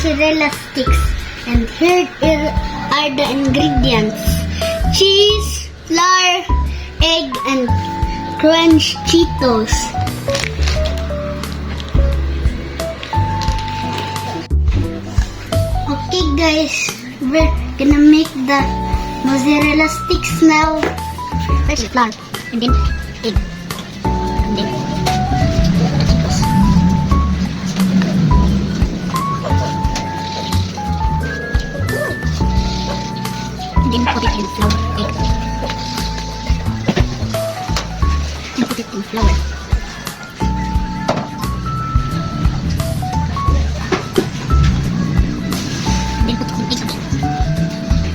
mozzarella sticks. And here are the ingredients. Cheese, flour, egg, and crunch Cheetos. Okay guys, we're gonna make the mozzarella sticks now. First flour, and then egg, and then Cheetos. And then put it in flour, egg. And put it in flour. Then put some egg on it.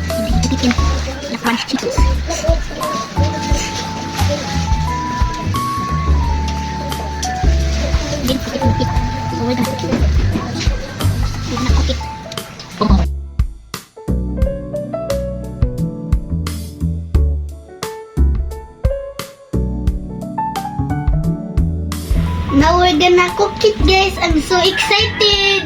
And then put it in the crunch Cheetos. Then put it in the pit. So we're gonna cook it. Oh. Now we're gonna cook it, guys. I'm so excited.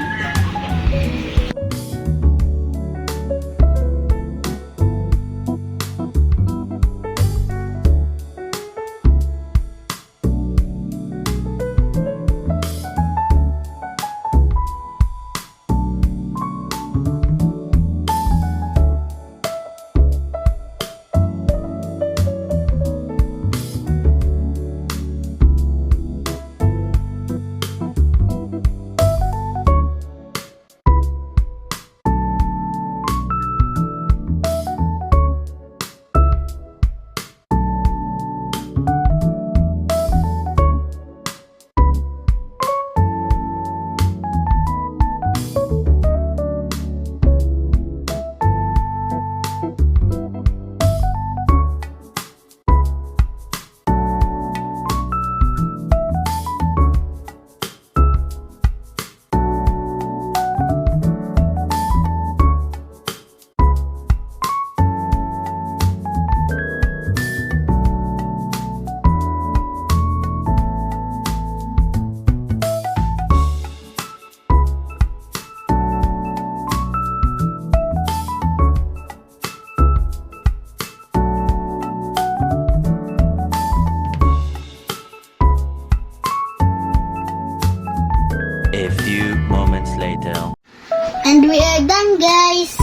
A few moments later. And we are done, guys.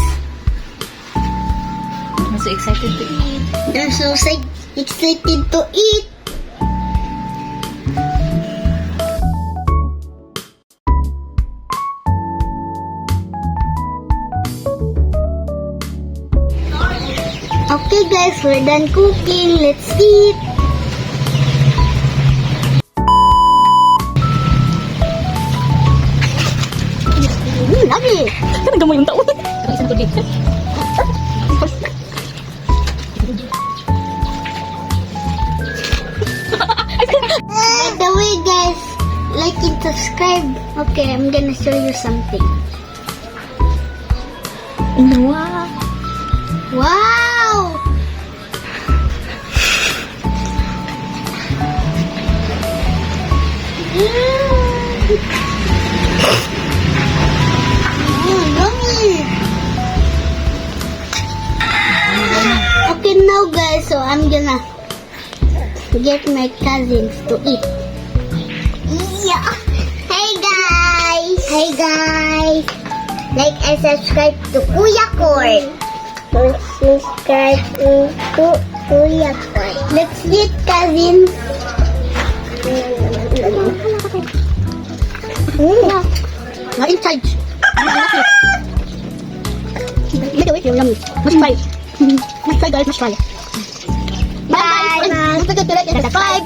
I'm so excited to eat. I'm so excited to eat. Okay, guys, we're done cooking. Let's eat. Lagi. Talaga mo yung taon. Pero isang tubig. By the way, guys, like and subscribe. Okay, I'm gonna show you something. Wow. Wow! Oh, yummy! Okay, now guys, so I'm gonna get my cousins to eat. Yeah. Hey guys! Hey guys! Like and subscribe to Kuya Corn. Subscribe to Kuya Corn. Let's eat, cousins. Not in charge. By the way, you're yummy. Must try. Must try, guys. Must try. Bye. Don't forget to like and subscribe.